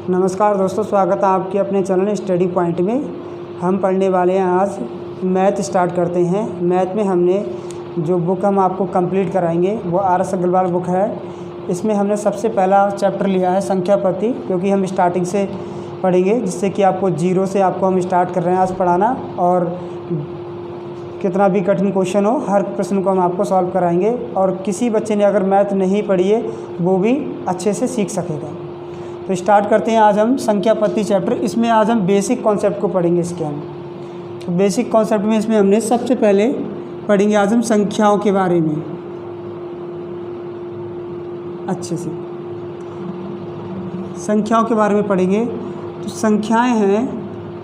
नमस्कार दोस्तों, स्वागत है आपके अपने चैनल स्टडी पॉइंट में। हम पढ़ने वाले हैं आज मैथ स्टार्ट करते हैं। मैथ में हमने जो बुक हम आपको कंप्लीट कराएंगे वो RS अग्रवाल बुक है। इसमें हमने सबसे पहला चैप्टर लिया है संख्या पद्धति, क्योंकि हम स्टार्टिंग से पढ़ेंगे, जिससे कि आपको जीरो से आपको हम स्टार्ट कर रहे हैं आज पढ़ाना। और कितना भी कठिन क्वेश्चन हो, हर प्रश्न को हम आपको सॉल्व कराएंगे। और किसी बच्चे ने अगर मैथ नहीं पढ़ी है वो भी अच्छे से सीख सकेगा। तो स्टार्ट करते हैं आज हम संख्या पद्धति चैप्टर। इसमें आज हम बेसिक कॉन्सेप्ट को पढ़ेंगे। इसके हम तो बेसिक कॉन्सेप्ट में इसमें हमने सबसे पहले पढ़ेंगे आज हम संख्याओं के बारे में अच्छे से। संख्याओं के बारे में पढ़ेंगे। तो संख्याएं हैं,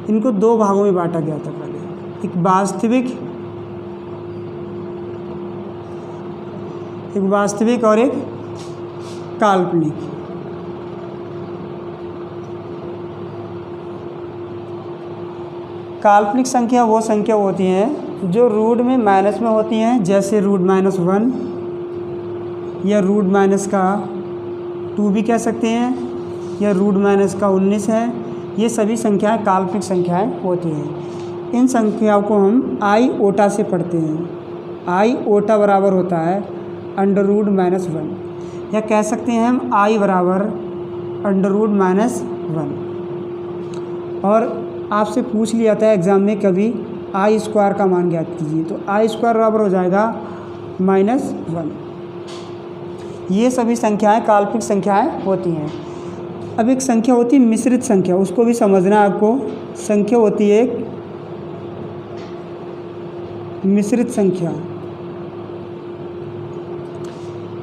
इनको दो भागों में बांटा गया था पहले, एक वास्तविक और एक काल्पनिक। काल्पनिक संख्या वो संख्या होती हैं जो रूट में माइनस में होती हैं, जैसे √-1 या √-2 भी कह सकते हैं, या √-19 है। ये सभी संख्याएं काल्पनिक संख्याएं होती हैं। इन संख्याओं को हम आईओटा से पढ़ते हैं। आईओटा बराबर होता है √-1, या कह सकते हैं हम I बराबर √-1। और आपसे पूछ लिया था एग्ज़ाम में कभी I² का मान ज्ञात कीजिए, तो I² बराबर हो जाएगा -1। ये सभी संख्याएं काल्पनिक संख्याएं होती हैं। अब एक संख्या होती है मिश्रित संख्या, उसको भी समझना है आपको। संख्या होती है एक मिश्रित संख्या।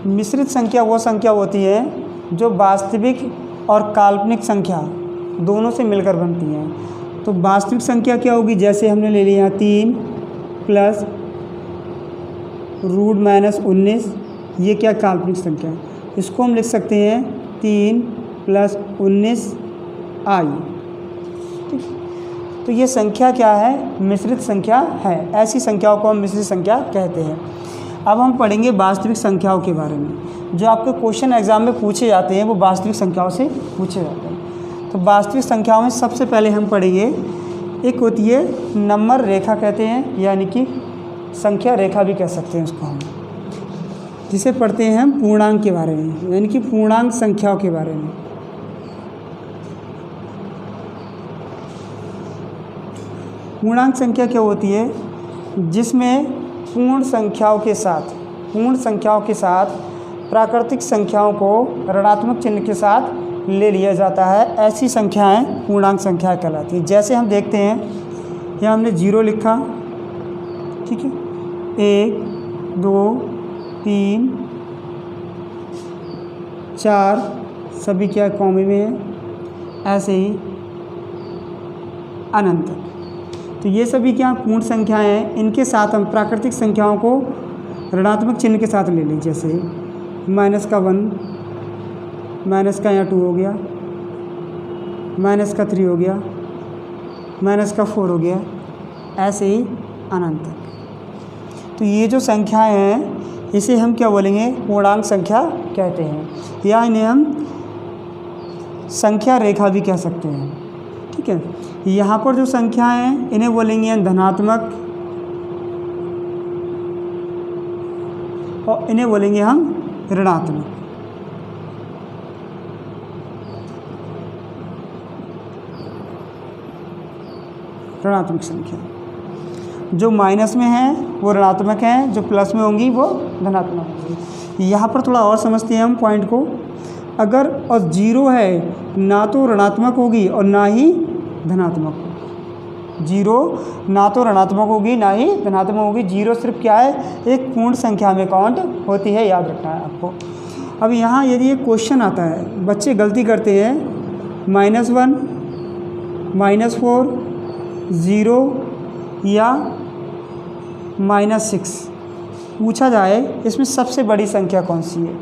मिश्रित संख्या वो संख्या होती है जो वास्तविक और काल्पनिक संख्या दोनों से मिलकर बनती हैं। तो वास्तविक संख्या क्या होगी, जैसे हमने ले लिया 3 + √-19, ये क्या काल्पनिक संख्या है। इसको हम लिख सकते हैं 3 + 19i। तो ये संख्या क्या है, मिश्रित संख्या है। ऐसी संख्याओं को हम मिश्रित संख्या कहते हैं। अब हम पढ़ेंगे वास्तविक संख्याओं के बारे में। जो आपके क्वेश्चन एग्जाम में पूछे जाते हैं वो वास्तविक संख्याओं से पूछे जाते हैं। तो वास्तविक संख्याओं में सबसे पहले हम पढ़ेंगे, एक होती है नंबर रेखा कहते हैं, यानी कि संख्या रेखा भी कह सकते हैं उसको हम, जिसे पढ़ते हैं हम पूर्णांक के बारे में, यानी कि पूर्णांक संख्याओं के बारे में। पूर्णांक संख्या क्या होती है, जिसमें पूर्ण संख्याओं के साथ प्राकृतिक संख्याओं को ऋणात्मक चिन्ह के साथ ले लिया जाता है। ऐसी संख्याएं पूर्णांक संख्याएं कहलाती हैं। जैसे हम देखते हैं, यहाँ हमने 0 लिखा, ठीक है, 1 2 3 4 सभी क्या कॉमे में है, ऐसे ही अनंत। तो ये सभी क्या पूर्ण संख्याएं हैं। इनके साथ हम प्राकृतिक संख्याओं को ऋणात्मक चिन्ह के साथ ले लें, जैसे -1, -2 हो गया, -3 हो गया, -4 हो गया, ऐसे ही अनंत तक। तो ये जो संख्याएं हैं इसे हम क्या बोलेंगे, पूर्णांक संख्या कहते हैं, या इन्हें हम संख्या रेखा भी कह सकते हैं। ठीक है, यहाँ पर जो संख्याएं हैं इन्हें बोलेंगे धनात्मक, और इन्हें बोलेंगे हम ऋणात्मक। ऋणात्मक संख्या जो माइनस में है वो ऋणात्मक है, जो प्लस में होंगी वो धनात्मक होंगी। यहाँ पर थोड़ा और समझते हैं हम पॉइंट को। अगर और 0 है, ना तो ऋणात्मक होगी और ना ही धनात्मक होगी। 0 ना तो ऋणात्मक होगी ना ही धनात्मक होगी। 0 सिर्फ क्या है, एक पूर्ण संख्या में काउंट होती है, याद रखना है आपको। अब यहाँ यदि एक क्वेश्चन आता है, बच्चे गलती करते हैं, -1 -4 0 या -6 पूछा जाए, इसमें सबसे बड़ी संख्या कौन सी है,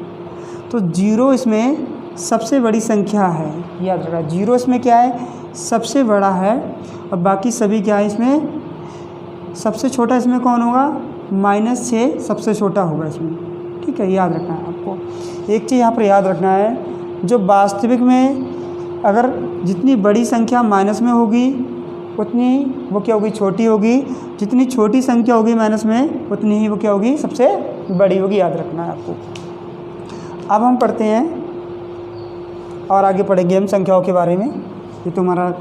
तो 0 इसमें सबसे बड़ी संख्या है, याद रखना। 0 इसमें क्या है, सबसे बड़ा है, और बाकी सभी क्या है इसमें सबसे छोटा। इसमें कौन होगा, -6 सबसे छोटा होगा इसमें। ठीक है, याद रखना है आपको। एक चीज़ यहाँ पर याद रखना है, जो वास्तविक में अगर जितनी बड़ी संख्या माइनस में होगी उतनी वो क्या होगी, छोटी होगी। जितनी छोटी संख्या होगी माइनस में उतनी ही वो क्या होगी, सबसे बड़ी होगी। याद रखना है आपको। अब हम पढ़ते हैं और आगे पढ़ेंगे हम संख्याओं के बारे में। ये तुम्हारा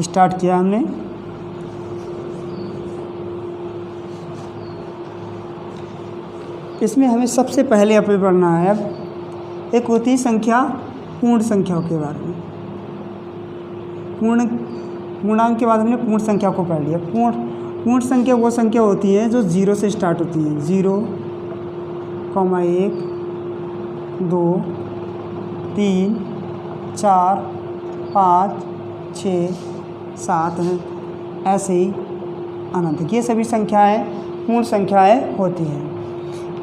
स्टार्ट किया हमने। इसमें हमें सबसे पहले अपने पढ़ना है अब एक होती संख्या पूर्ण संख्याओं के बारे में। पूर्णांक के बाद हमने पूर्ण संख्या को पढ़ लिया। पूर्ण संख्या वो संख्या होती है जो 0 से स्टार्ट होती है। 0, 1, 2, 3, 4, 5, 6, 7 हैं, ऐसे ही अनंत। ये सभी संख्याएं पूर्ण संख्याएं होती हैं।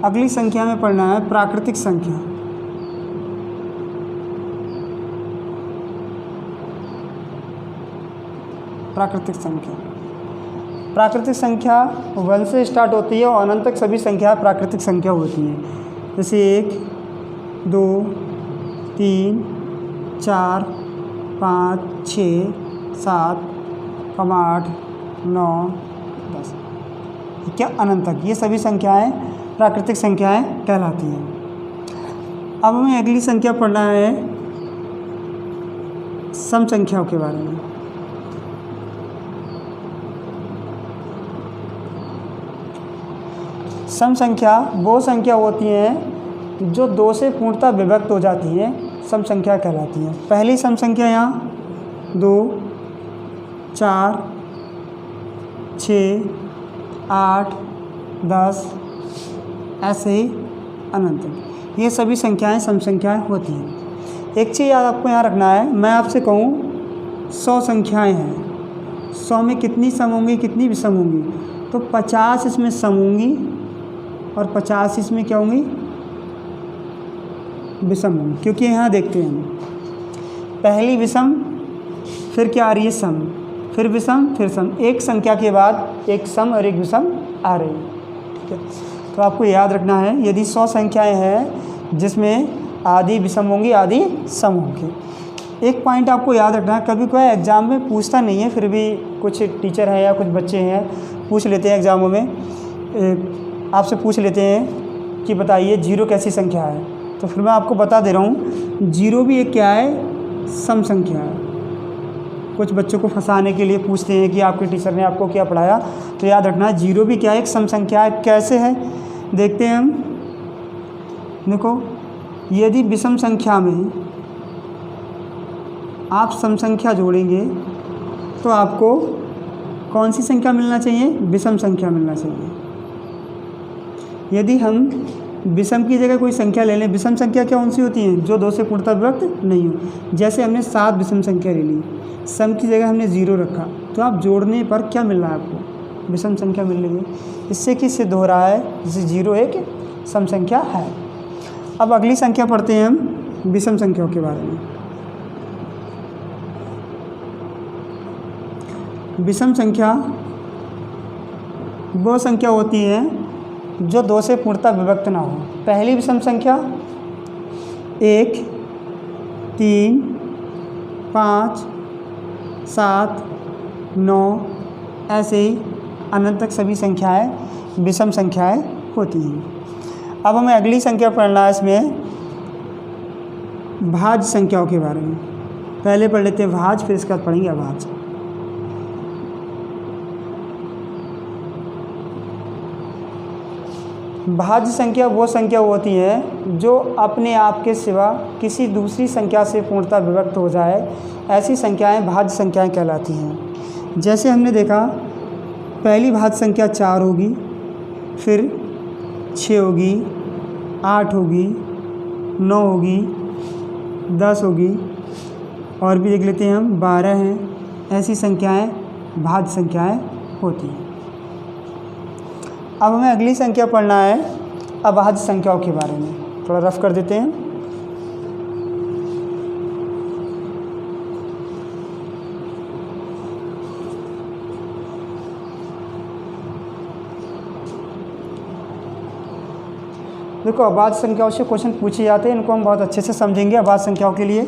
अगली संख्या में पढ़ना है प्राकृतिक संख्या। प्राकृतिक संख्या 1 से स्टार्ट होती है और अनंत तक सभी संख्या प्राकृतिक संख्या होती हैं। जैसे 1, 2, 3, 4, 5, 6, 7, 8, 9, 10 क्या अनंत तक ये सभी संख्याएं प्राकृतिक संख्याएं कहलाती हैं। अब हमें अगली संख्या पढ़ना है सम संख्याओं के बारे में। सम संख्या वो संख्या होती हैं जो 2 से पूर्णतः विभक्त हो जाती हैं, सम संख्या कहलाती हैं। पहली सम संख्या यहाँ 2, 4, 6, 8, 10 ऐसे ही अनंत। ये सभी संख्याएं सम संख्याएं होती हैं। एक चीज़ आपको यहाँ रखना है, मैं आपसे कहूँ 100 संख्याएं हैं, 100 में कितनी सम होंगी कितनी विषम होंगी, तो 50 इसमें सम होंगी और 50 इसमें क्या होंगी, विषम होंगी। क्योंकि यहाँ देखते हैं हम पहली विषम, फिर क्या आ रही है सम, फिर विषम, फिर सम। एक संख्या के बाद एक सम और एक विषम आ रही है। ठीक है, तो आपको याद रखना है यदि 100 संख्याएं हैं जिसमें आधी विषम होंगी आधी सम होंगी। एक पॉइंट आपको याद रखना है, कभी कोई एग्ज़ाम में पूछता नहीं है, फिर भी कुछ टीचर हैं या कुछ बच्चे हैं पूछ लेते हैं एग्ज़ामों में, आपसे पूछ लेते हैं कि बताइए 0 कैसी संख्या है। तो फिर मैं आपको बता दे रहा हूँ 0 भी एक क्या है, सम संख्या है। कुछ बच्चों को फंसाने के लिए पूछते हैं कि आपके टीचर ने आपको क्या पढ़ाया, तो याद रखना 0 भी क्या है, एक सम संख्या है। कैसे है देखते हैं हम। देखो यदि विषम संख्या में आप सम संख्या जोड़ेंगे तो आपको कौन सी संख्या मिलना चाहिए, विषम संख्या मिलना चाहिए। यदि हम विषम की जगह कोई संख्या ले लें, विषम संख्या क्या कौन सी होती हैं, जो 2 से पूर्णतः विभक्त नहीं हो। जैसे हमने 7 विषम संख्या ले ली, सम की जगह हमने 0 रखा, तो आप जोड़ने पर क्या मिल रहा है आपको, विषम संख्या मिल रही है। इससे कि सिद्ध हो रहा है जैसे 0 एक सम संख्या है। अब अगली संख्या पढ़ते हैं हम विषम संख्याओं के बारे में। विषम संख्या वो संख्या होती है जो 2 से पूर्णतः विभक्त ना हो। पहली विषम संख्या 1, 3, 5, 7, 9 ऐसे ही अनंत तक सभी संख्याएं विषम संख्याएं होती हैं। अब हमें अगली संख्या पढ़ना है इसमें भाज्य संख्याओं के बारे में। पहले पढ़ लेते हैं भाज्य, फिर इसके बाद पढ़ेंगे अभाज्य। भाज्य संख्या वो संख्या होती है जो अपने आप के सिवा किसी दूसरी संख्या से पूर्णतः विभक्त हो जाए, ऐसी संख्याएं भाज्य संख्याएं कहलाती हैं। जैसे हमने देखा पहली भाज्य संख्या 4 होगी, फिर 6 होगी, 8 होगी, 9 होगी, 10 होगी, और भी देख लेते हैं हम 12 हैं। ऐसी संख्याएं भाज्य संख्याएं होती हैं। अब हमें अगली संख्या पढ़ना है अभाज्य संख्याओं के बारे में। थोड़ा रफ कर देते हैं। देखो अभाज्य संख्याओं से क्वेश्चन पूछे जाते हैं, इनको हम बहुत अच्छे से समझेंगे। अभाज्य संख्याओं के लिए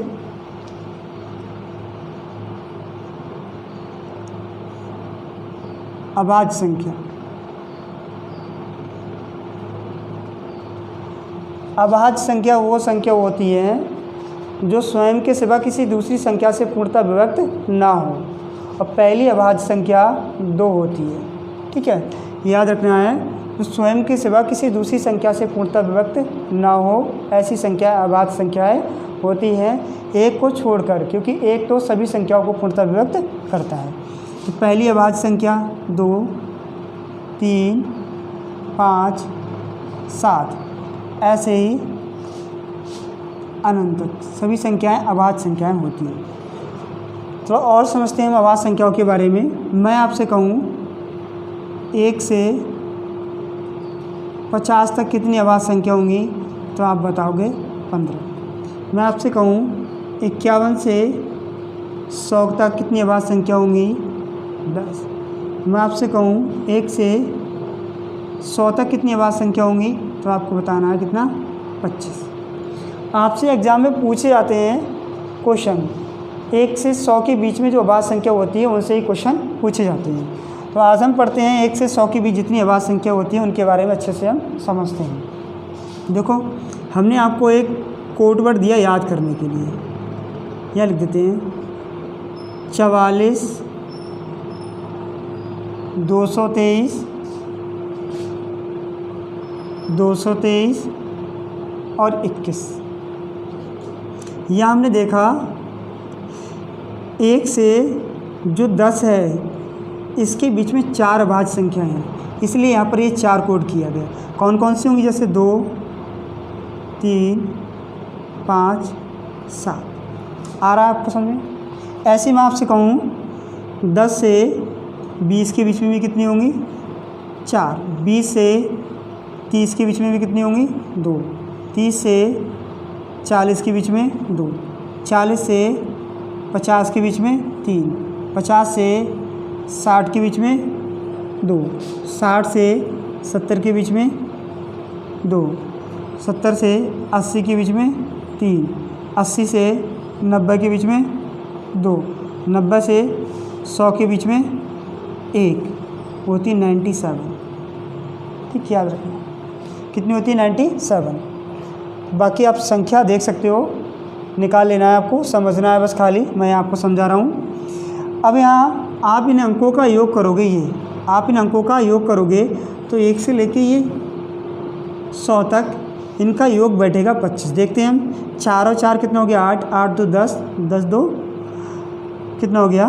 अभाज्य संख्या। अभाज्य संख्या वो संख्या होती है जो स्वयं के सिवा किसी दूसरी संख्या से पूर्णतः विभक्त ना हो, और पहली अभाज्य संख्या 2 होती है। ठीक है, याद रखना है, तो स्वयं के सिवा किसी दूसरी संख्या से पूर्णतः विभक्त ना हो, ऐसी संख्या अभाज्य संख्याएं होती हैं, एक को छोड़कर, क्योंकि एक तो सभी संख्याओं को पूर्णतः विभक्त करता है। तो पहली अभाज्य संख्या 2, 3, 5, 7, ऐसे ही अनंत तक सभी संख्याएं अभाज्य संख्याएं होती हैं। तो और समझते हैं हम अभाज्य संख्याओं के बारे में। मैं आपसे कहूँ 1 से 50 तक कितनी अभाज्य संख्या होंगी, तो आप बताओगे 15। मैं आपसे कहूँ 51 से 100 तक कितनी अभाज्य संख्या होंगी, 10। मैं आपसे कहूँ 1 से 100 तक कितनी अभाज्य संख्या होंगी, तो आपको बताना है कितना, 25। आपसे एग्ज़ाम में पूछे जाते हैं क्वेश्चन, 1 से 100 के बीच में जो अभाज्य संख्या होती है उनसे ही क्वेश्चन पूछे जाते हैं। तो आज हम पढ़ते हैं 1 से 100 के बीच जितनी अभाज्य संख्या होती है उनके बारे में अच्छे से हम समझते हैं। देखो, हमने आपको एक कोड वर्ड दिया याद करने के लिए, यह लिख देते हैं 44, 223, 223 और 21। यह हमने देखा 1 से जो 10 है इसके बीच में 4 अभाज्य संख्या हैं, इसलिए यहाँ पर ये 4 कोड किया गया। कौन कौन सी होंगी, जैसे 2, 3, 5, 7। आ रहा है आपको समझ में? ऐसे मैं आपसे कहूँ 10 से 20 के बीच में भी कितनी होंगी, 4। 20 से 30 के बीच में भी कितनी होंगी, 2। 30 से 40 के बीच में 2। 40 से 50 के बीच में 3। 50 से 60 के बीच में 2। 60 से 70 के बीच में 2। 70 से 80 के बीच में 3। 80 से 90 के बीच में 2। 90 से 100 के बीच में 1 होती है 97। ठीक, याद रखना कितनी होती है, 97। बाकी आप संख्या देख सकते हो, निकाल लेना है, आपको समझना है बस खाली, मैं आपको समझा रहा हूँ। अब यहाँ आप इन अंकों का योग करोगे, ये आप इन अंकों का योग करोगे तो 1 से लेके ये 100 तक इनका योग बैठेगा 25। देखते हैं हम, 4 और 4 कितना हो गया, 8, 8 2 10, 10 2 कितना हो गया,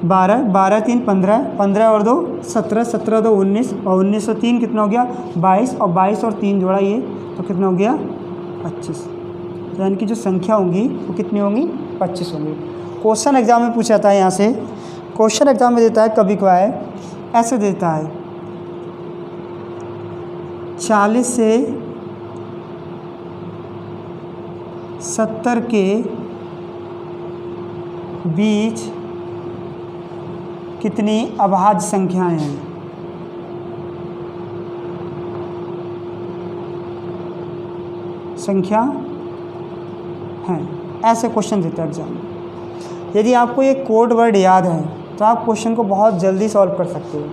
12, 12 3 15, 15 और 2 17, 17 2 19 और 19 और 3 कितना हो गया, 22 और 22 और 3 जोड़ा ये तो कितना हो गया, 25। तो यानी कि जो संख्या होंगी वो कितनी होंगी, 25 होंगी। क्वेश्चन एग्जाम में पूछा जाता है, यहाँ से क्वेश्चन एग्जाम में देता है, कभी कभार ऐसे देता है 40 से 70 के बीच कितनी अभाज्य संख्याएं हैं। संख्या हैं, ऐसे क्वेश्चन देता है एग्जाम में। यदि आपको ये कोड वर्ड याद है तो आप क्वेश्चन को बहुत जल्दी सॉल्व कर सकते हो।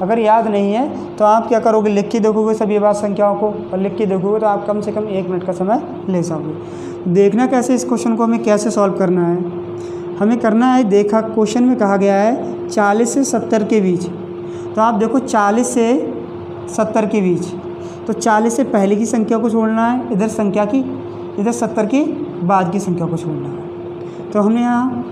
अगर याद नहीं है तो आप क्या करोगे, लिख के देखोगे सभी अभाज्य संख्याओं को, और लिख के देखोगे तो आप कम से कम 1 मिनट का समय ले सकोगे। देखना कैसे इस क्वेश्चन को हमें कैसे सॉल्व करना है, हमें करना है, देखा क्वेश्चन में कहा गया है 40 से 70 के बीच। तो आप देखो 40 से 70 के बीच, तो 40 से पहले की संख्या को छोड़ना है, इधर संख्या की, इधर 70 की बाद की संख्या को छोड़ना है। तो हमने यहाँ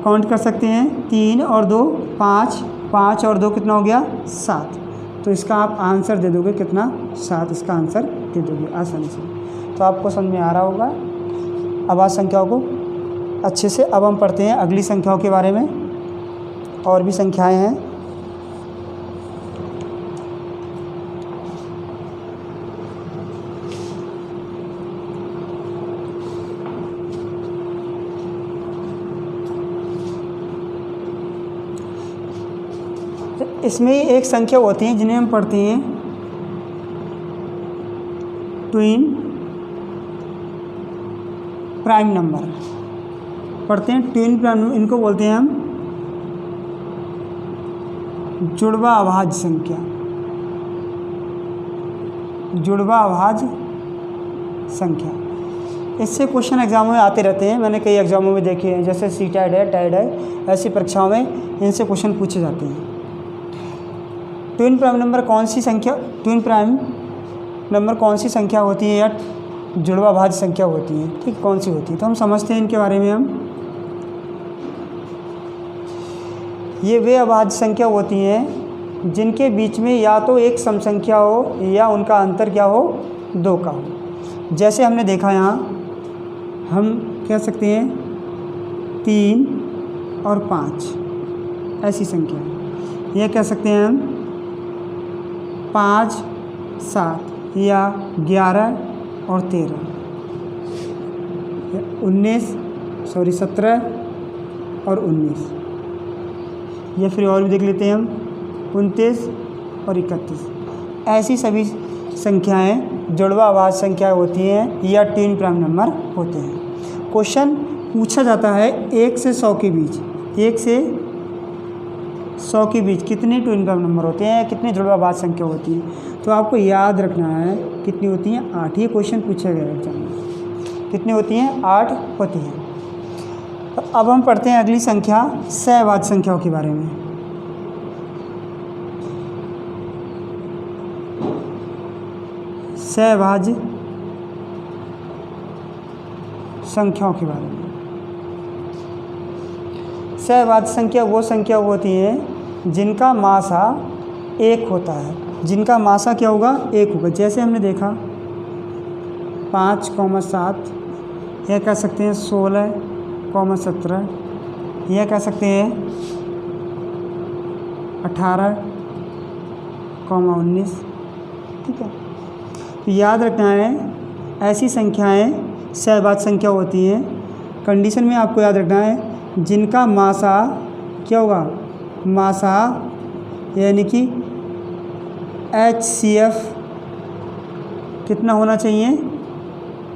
काउंट कर सकते हैं, 3 और 2 5, 5 और 2 कितना हो गया, 7। तो इसका आप आंसर दे दोगे कितना, 7 इसका आंसर दे दोगे आसानी से। तो आपको समझ में आ रहा होगा अभाज्य संख्याओं को अच्छे से। अब हम पढ़ते हैं अगली संख्याओं के बारे में, और भी संख्याएं हैं। इसमें एक संख्या होती है जिन्हें हम पढ़ते हैं ट्विन प्राइम नंबर, पढ़ते हैं ट्विन प्राइम, इनको बोलते हैं हम जुड़वा अभाज्य संख्या, जुड़वा अभाज्य संख्या। इससे क्वेश्चन एग्जामों में आते रहते हैं, मैंने कई एग्जामों में देखे हैं, जैसे सीटेट है, टेट है, ऐसी परीक्षाओं में इनसे क्वेश्चन पूछे जाते हैं। ट्विन प्राइम नंबर कौन सी संख्या, ट्विन प्राइम नंबर कौन सी संख्या होती है या जुड़वा अभाज्य संख्या होती है, ठीक, कौन सी होती है, तो हम समझते हैं इनके बारे में। हम ये वे अभाज्य संख्या होती हैं जिनके बीच में या तो एक सम संख्या हो या उनका अंतर क्या हो, 2 का हो। जैसे हमने देखा यहाँ, हम कह सकते हैं 3 और 5 ऐसी संख्या है। यह कह सकते हैं हम 5, 7 या 11 और 13, 17 और 19, या फिर और भी देख लेते हैं हम 29 और 31। ऐसी सभी संख्याएं जुड़वा अभाज्य संख्याएं होती हैं या ट्विन प्राइम नंबर होते हैं। क्वेश्चन पूछा जाता है 1 से 100 के बीच, 1 से 100 के बीच कितने ट्विन प्राइम नंबर होते हैं, कितने जुड़वा अभाज्य संख्या होती हैं, तो आपको याद रखना है कितनी होती हैं, 8। ये क्वेश्चन पूछा गया एग्जाम में, कितनी होती हैं, 8 होती हैं। तो अब हम पढ़ते हैं अगली संख्या, सहअभाज्य संख्याओं के बारे में। सहअभाज्य संख्याओं के बारे में। सहअभाज्य संख्या वो संख्या होती है जिनका मासा 1 होता है, जिनका मासा क्या होगा, 1 होगा। जैसे हमने देखा 5,7, यह कह सकते हैं 16,17, यह कह सकते हैं 18,19, ठीक है। तो याद रखना है ऐसी संख्याएं सहअभाज्य संख्या होती हैं। कंडीशन में आपको याद रखना है जिनका मासा क्या होगा, मासा यानी कि HCF कितना होना चाहिए,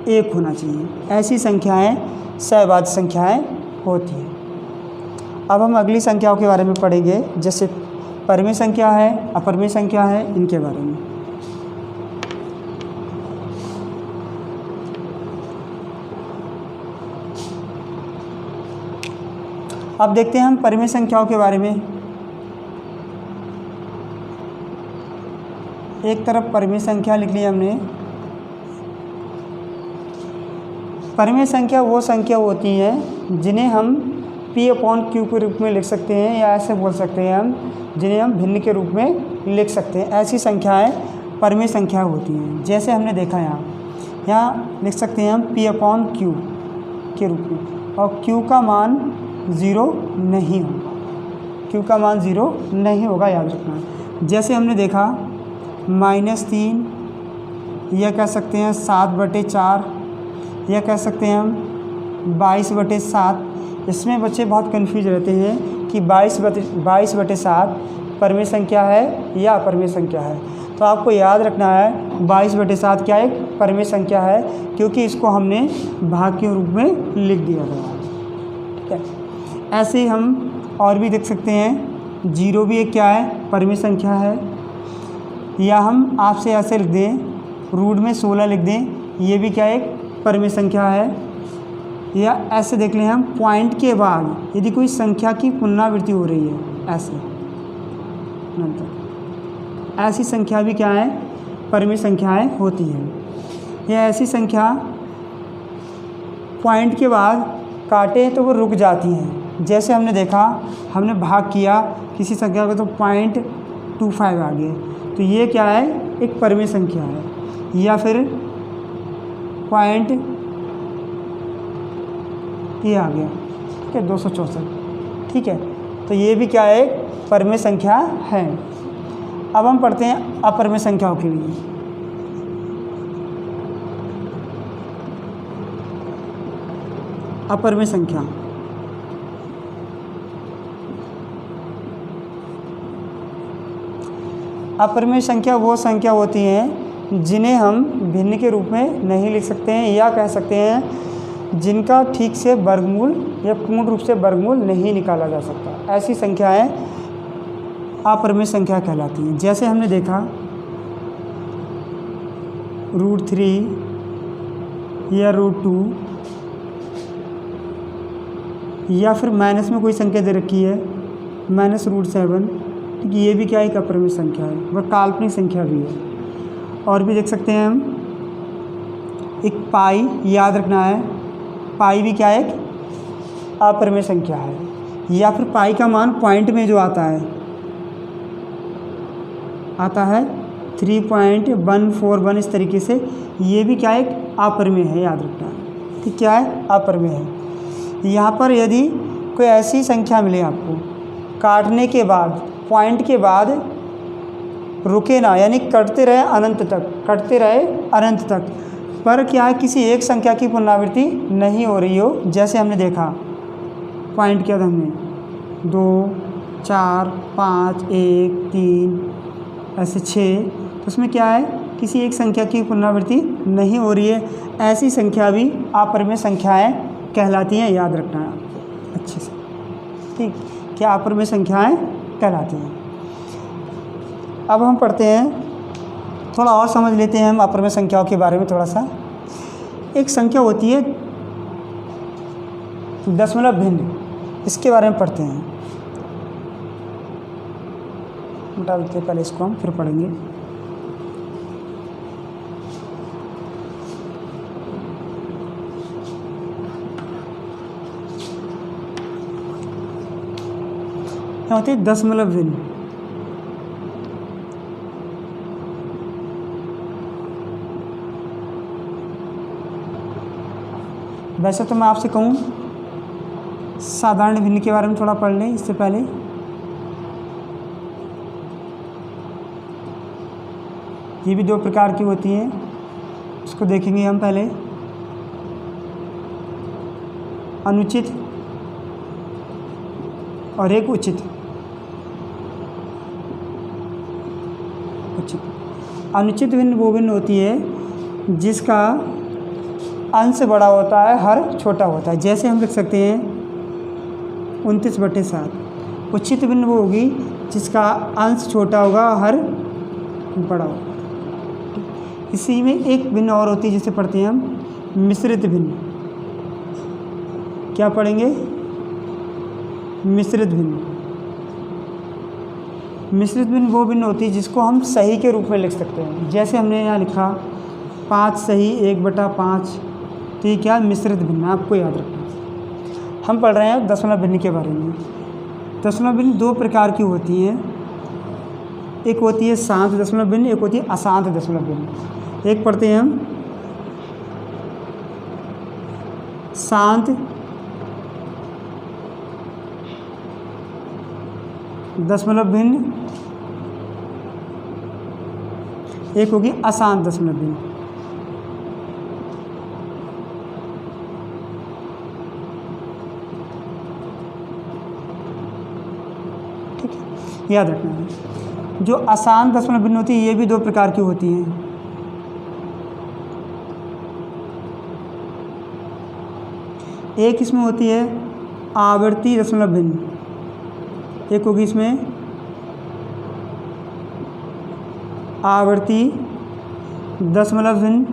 1 होना चाहिए। ऐसी संख्याएं सहअभाज्य संख्याएं होती हैं। अब हम अगली संख्याओं के बारे में पढ़ेंगे, जैसे परिमेय संख्या है, अपरिमेय संख्या है, इनके बारे में। अब देखते हैं हम परिमेय संख्याओं के बारे में। एक तरफ परिमेय संख्या लिख ली हमने। परिमेय संख्या वो संख्या होती हैं जिन्हें हम P/Q के रूप में लिख सकते हैं, या ऐसे बोल सकते हैं हम, जिन्हें हम भिन्न के रूप में लिख सकते हैं। ऐसी संख्याएं परिमेय संख्या होती हैं। जैसे हमने देखा यहाँ लिख सकते हैं हम P/Q के रूप में, और Q का मान 0 नहीं होगा, Q का मान 0 नहीं होगा, याद रखना। जैसे हमने देखा -3, यह कह सकते हैं 7/4, यह कह सकते हैं हम 22/7। इसमें बच्चे बहुत कन्फ्यूज रहते हैं कि 22/7 परिमेय संख्या है या अपरिमेय संख्या है। तो आपको याद रखना है 22/7 क्या एक परिमेय संख्या है, क्योंकि इसको हमने भाग के रूप में लिख दिया गया, ठीक है। ऐसे ही हम और भी देख सकते हैं, 0 भी एक क्या है, परिमेय संख्या है। या हम आपसे ऐसे लिख दें, रूट में 16 लिख दें, ये भी क्या एक परिमेय संख्या है। या ऐसे देख लें हम, पॉइंट के बाद यदि कोई संख्या की पुनरावृत्ति हो रही है, ऐसे नंतर, ऐसी संख्या भी क्या है, परिमेय संख्याएं होती हैं। यह ऐसी संख्या पॉइंट के बाद काटे तो वो रुक जाती हैं। जैसे हमने देखा, हमने भाग किया किसी संख्या को तो 0.25 आ गए, तो ये क्या है, एक परिमेय संख्या है। या फिर पॉइंट ये आ गया, ठीक है, 264, ठीक है। तो ये भी क्या है, परिमेय संख्या है। अब हम पढ़ते हैं अपरिमेय संख्याओं के लिए। अपरिमेय संख्या, अपरिमेय संख्या वो संख्या होती हैं जिन्हें हम भिन्न के रूप में नहीं लिख सकते हैं, या कह सकते हैं जिनका ठीक से वर्गमूल या पूर्ण रूप से वर्गमूल नहीं निकाला जा सकता। ऐसी संख्याएं अपरिमेय संख्या कहलाती हैं। जैसे हमने देखा √3 या √2 या फिर माइनस में कोई संख्या दे रखी है -√7, ठीक, ये भी क्या एक अपरिमेय संख्या है, वह काल्पनिक संख्या भी है। और भी देख सकते हैं हम एक पाई, याद रखना है पाई भी क्या है, एक अपरिमेय संख्या है। या फिर पाई का मान पॉइंट में जो आता है 3.141, इस तरीके से ये भी क्या एक अपरिमेय है, याद रखना है, ठीक, क्या है अपरिमेय है। यहाँ पर यदि कोई ऐसी संख्या मिले आपको काटने के बाद पॉइंट के बाद रुके ना, यानी कटते रहे अनंत तक, पर क्या है किसी एक संख्या की पुनरावृत्ति नहीं हो रही हो, जैसे हमने देखा पॉइंट के बाद हमने 2, 4, 5, 1, 3 ऐसे 6, तो उसमें क्या है किसी एक संख्या की पुनरावृत्ति नहीं हो रही है, ऐसी संख्या भी अपरिमेय संख्याएं कहलाती हैं, याद रखना है अच्छे से, ठीक, क्या अपरिमेय संख्याएं कहलाती हैं। अब हम पढ़ते हैं, थोड़ा और समझ लेते हैं हम अपरिमेय संख्याओं के बारे में थोड़ा सा। एक संख्या होती है दशमलव भिन्न, इसके बारे में पढ़ते हैं। मिटा देते पहले इसको, हम फिर पढ़ेंगे। यहाँ होती है दशमलव भिन्न। वैसे तो मैं आपसे कहूँ साधारण भिन्न के बारे में थोड़ा पढ़ लें इससे पहले। ये भी 2 प्रकार की होती हैं, उसको देखेंगे हम पहले। अनुचित और एक उचित। अनुचित भिन्न वो भिन्न होती है जिसका अंश बड़ा होता है, हर छोटा होता है। जैसे हम लिख सकते हैं 29/7। उचित भिन्न वो होगी जिसका अंश छोटा होगा, हर बड़ा होगा। इसी में एक भिन्न और होती है जिसे पढ़ते हैं हम मिश्रित भिन्न। क्या पढ़ेंगे? मिश्रित भिन्न। मिश्रित भिन्न वो भिन्न होती है जिसको हम सही के रूप में लिख सकते हैं। जैसे हमने यहाँ लिखा 5 सही 1/5, तो ये क्या मिश्रित भिन्न, आपको याद रखना। हम पढ़ रहे हैं दशमलव भिन्न के बारे में। दशमलव भिन्न 2 प्रकार की होती हैं, एक होती है शांत दशमलव भिन्न, एक होती है अशांत दशमलव भिन्न। एक पढ़ते हैं हम शांत दशमलव भिन्न, एक होगी अशांत दशमलव भिन्न। ठीक है, याद रखना है। जो अशांत दशमलव भिन्न होती है ये भी 2 प्रकार की होती हैं। एक इसमें होती है आवर्ती दशमलव भिन्न, एक होगी इसमें आवर्ती दशमलव भिन्न,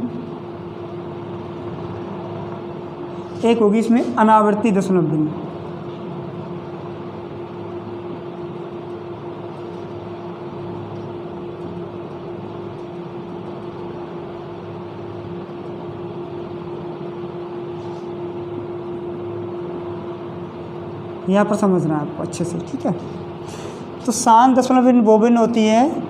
एक होगी इसमें अनावर्ती दशमलव भिन्न। यहाँ पर समझना है आपको अच्छे से, ठीक है। तो शांत दशमलव भिन्न वो भिन्न होती है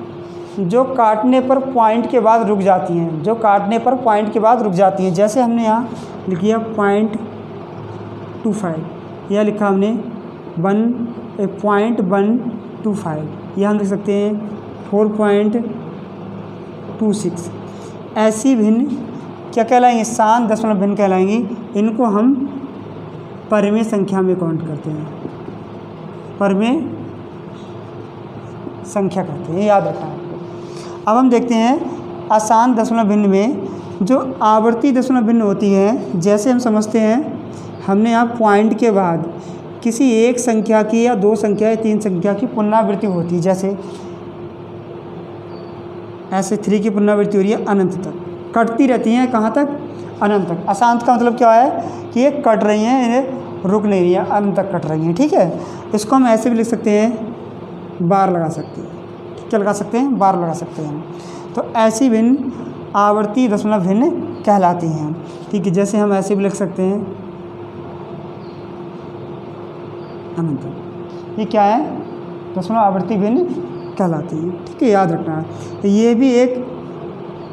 जो काटने पर पॉइंट के बाद रुक जाती हैं, जो काटने पर पॉइंट के बाद रुक जाती हैं। जैसे हमने यहाँ लिख दिया 0.25, यह लिखा हमने 0.125, यह हम लिख सकते हैं 4.26। ऐसी भिन्न क्या कहलाएंगे? शांत दशमलव भिन्न कहलाएंगी। इनको हम परिमेय संख्या में काउंट करते हैं, परिमेय संख्या कहते हैं, याद रखना है। अब हम देखते हैं अशांत दशमलव भिन्न में जो आवर्ती दशमलव भिन्न होती है। जैसे हम समझते हैं हमने यहाँ पॉइंट के बाद किसी एक संख्या की या दो संख्या या तीन संख्या की पुनरावृत्ति होती है, जैसे ऐसे 3 की पुनरावृत्ति हो रही है अनंत तक, कटती रहती हैं कहाँ तक, अनंत तक। अशांत का मतलब क्या है कि ये कट रही हैं, इन्हें रुक नहीं रही है, अनंत तक कट रही हैं, ठीक है। इसको हम ऐसे भी लिख सकते हैं, बार लगा सकते हैं, क्या लगा सकते हैं, बार लगा सकते हैं। तो ऐसी भिन्न आवर्ती दशमलव भिन्न कहलाती हैं, ठीक है। जैसे हम ऐसे भी लिख सकते हैं अनंत, ये क्या है, दशमलव आवर्ती भिन्न कहलाती है, ठीक है, याद रखना है। तो ये भी एक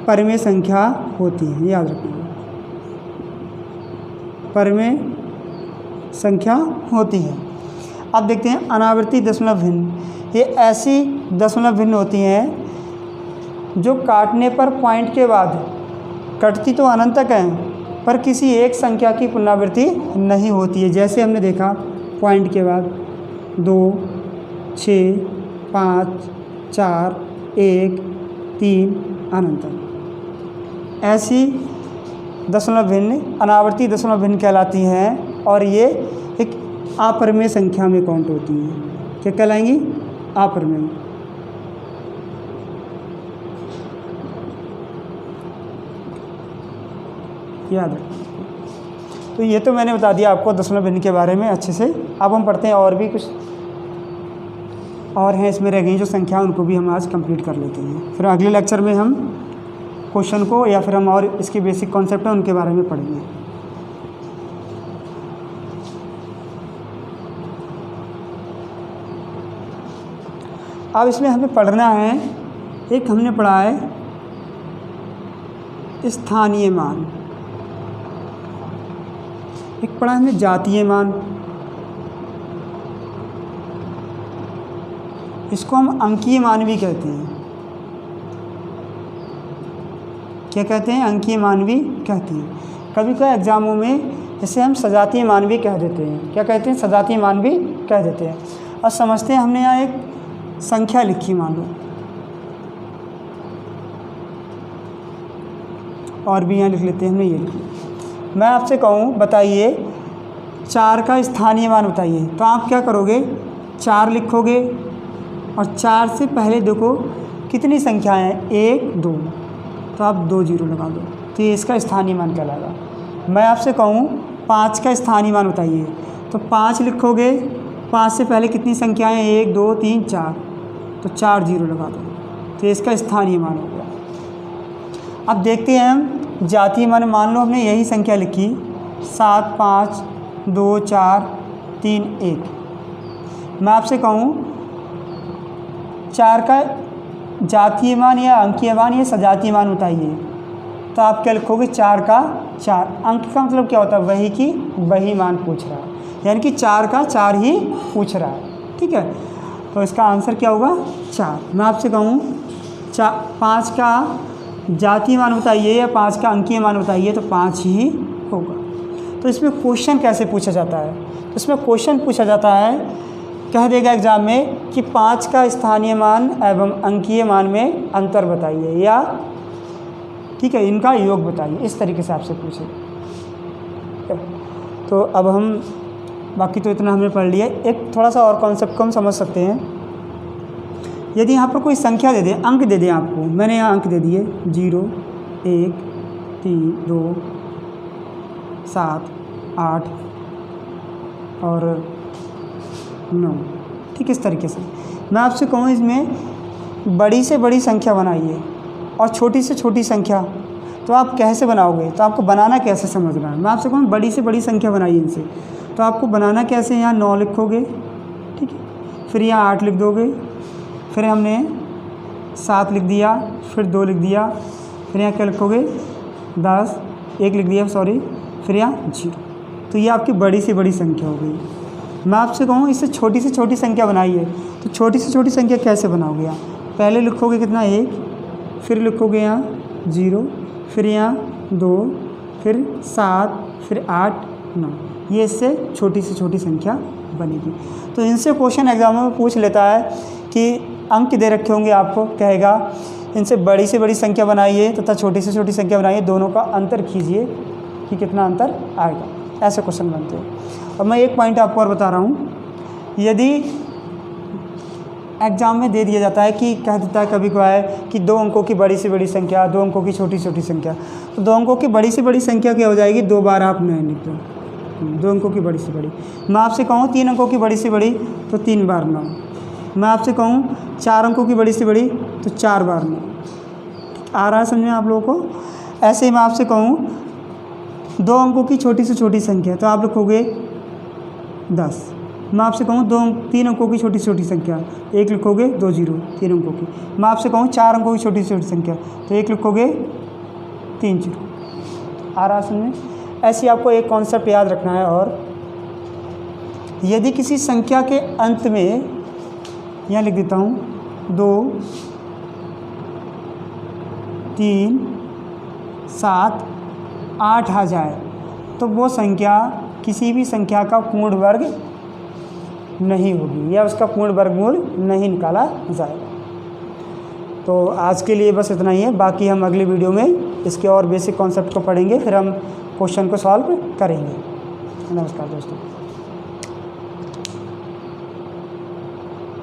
परिमेय संख्या होती है, याद रखना है, परिमेय संख्या होती है। अब देखते हैं अनावर्ती दशमलव भिन्न। ये ऐसी दशमलव भिन्न होती हैं जो काटने पर पॉइंट के बाद, कटती तो अनंत तक है पर किसी एक संख्या की पुनरावृत्ति नहीं होती है। जैसे हमने देखा पॉइंट के बाद 2, 6, 5, 4, 1, 3 अनंत। ऐसी दशमलव भिन्न अनावर्ती दशमलव भिन्न कहलाती हैं और ये एक अपरिमेय संख्या में काउंट होती हैं। क्या कहलाएंगी, अपरिमेय। याद रखना। तो ये तो मैंने बता दिया आपको दशमलव भिन्न के बारे में अच्छे से। अब हम पढ़ते हैं और भी कुछ और हैं इसमें रह गई जो संख्या, उनको भी हम आज कंप्लीट कर लेते हैं। फिर अगले लेक्चर में हम क्वेश्चन को या फिर हम और इसके बेसिक कॉन्सेप्ट हैं उनके बारे में पढ़ेंगे। अब इसमें हमें पढ़ना है, एक हमने पढ़ा है स्थानीय मान, एक पढ़ा हमने जातीय मान, इसको हम अंकीय मान भी कहते हैं। क्या कहते हैं, अंकीय मान भी कहते हैं। कभी कभी एग्जामों में इसे हम सजातीय मान भी कह देते हैं। क्या कहते हैं, सजातीय मान भी कह देते हैं। और समझते हैं, हमने यहाँ एक संख्या लिखी मान लो, और भी यहाँ लिख लेते हैं, हमने ये लिखा। मैं आपसे कहूँ बताइए 4 का स्थानीय मान बताइए, तो आप क्या करोगे, 4 लिखोगे और 4 से पहले देखो कितनी संख्याएं हैं, 1, 2, तो आप 2 जीरो लगा दो, तो ये इसका स्थानीय मान कहलाएगा। मैं आपसे कहूँ 5 का स्थानीय मान बताइए, तो 5 लिखोगे, 5 से पहले कितनी संख्याएं हैं, 1, 2, 3, 4, तो 4 जीरो लगा दो, तो इसका स्थानीय मान हो गया। अब देखते हैं हम जातीय मान। मान लो हमने यही संख्या लिखी 7, 5, 2, 4, 3, 1। मैं आपसे कहूँ 4 का जातीय मान या अंकीय मान या सजातीय मान बताइए, तो आप क्या लिखोगे, 4 का 4। अंक का मतलब क्या होता है, वही की वही मान पूछ रहा है, यानी कि 4 का 4 ही पूछ रहा है, ठीक है। तो इसका आंसर क्या होगा, 4। मैं आपसे कहूँ 5 का जातीय मान बताइए या 5 का अंकीय मान बताइए, तो 5 ही होगा। तो इसमें क्वेश्चन कैसे पूछा जाता है, तो इसमें क्वेश्चन पूछा जाता है, कह देगा एग्जाम में कि 5 का स्थानीय मान एवं अंकीय मान में अंतर बताइए, या ठीक है इनका योग बताइए, इस तरीके से आपसे पूछे। तो अब हम बाकी तो इतना हमने पढ़ लिया। एक थोड़ा सा और कॉन्सेप्ट को हम समझ सकते हैं। यदि यहाँ पर कोई संख्या दे दे, अंक दे दें आपको, मैंने यहाँ अंक दे दिए 0, 1, 3, 2, 7, 8 और 9, ठीक इस तरीके से। मैं आपसे कहूँ इसमें बड़ी से बड़ी संख्या बनाइए और छोटी से छोटी संख्या, तो आप कैसे बनाओगे, तो आपको बनाना कैसे समझना है। मैं आपसे कहूँ बड़ी से बड़ी संख्या बनाइए इनसे, तो आपको बनाना कैसे, यहाँ 9 लिखोगे, ठीक है, फिर यहाँ 8 लिख दोगे, फिर हमने 7 लिख दिया, फिर 2 लिख दिया, फिर यहाँ क्या लिखोगे 10, 1 लिख दिया सॉरी, फिर यहाँ 0। तो ये आपकी बड़ी से बड़ी संख्या हो गई। मैं आपसे कहूँ इससे छोटी से छोटी संख्या बनाइए, तो छोटी से छोटी संख्या कैसे बनाओगे, आप पहले लिखोगे कितना 1, फिर लिखोगे यहाँ 0, फिर यहाँ 2, फिर 7, फिर 8, 9, ये इससे छोटी से छोटी संख्या बनेगी। तो इनसे क्वेश्चन एग्जाम में पूछ लेता है कि अंक दे रखे होंगे, आपको कहेगा इनसे बड़ी से बड़ी संख्या बनाइए तथा छोटी से छोटी संख्या बनाइए, दोनों का अंतर कीजिए कि कितना अंतर आएगा। ऐसे क्वेश्चन बनते हैं। अब मैं एक पॉइंट आपको और बता रहा हूँ, यदि एग्ज़ाम में दे दिया जाता है कि कह देता है कभी कभार है कि 2 अंकों की बड़ी से बड़ी संख्या, 2 अंकों की छोटी छोटी संख्या, तो 2 अंकों की बड़ी से बड़ी संख्या क्या हो जाएगी, 2 बार आप 9 लिख दो। 2 अंकों की बड़ी से बड़ी, मैं आपसे कहूँ 3 अंकों की बड़ी से बड़ी तो 3 बार 9, मैं आपसे कहूँ 4 अंकों की बड़ी से बड़ी तो 4 बार 9। आ रहा है समझ में आप लोगों को। ऐसे ही मैं आपसे कहूँ 2 अंकों की छोटी से छोटी संख्या तो आप लिखोगे 10। मैं आपसे कहूँ 3 अंकों की छोटी से छोटी संख्या, 1 लिखोगे 2 0 3 अंकों की। मैं आपसे कहूँ 4 अंकों की छोटी से छोटी संख्या तो 1 लिखोगे 3 0। आ रहा समझ में। ऐसे आपको एक कॉन्सेप्ट याद रखना है। और यदि किसी संख्या के अंत में, यहाँ लिख देता हूँ 2 3 7 8 आ जाए तो वो संख्या किसी भी संख्या का पूर्ण वर्ग नहीं होगी या उसका पूर्ण वर्गमूल नहीं निकाला जाएगा। तो आज के लिए बस इतना ही है, बाकी हम अगली वीडियो में इसके और बेसिक कॉन्सेप्ट को पढ़ेंगे, फिर हम क्वेश्चन को सॉल्व करेंगे। नमस्कार दोस्तों।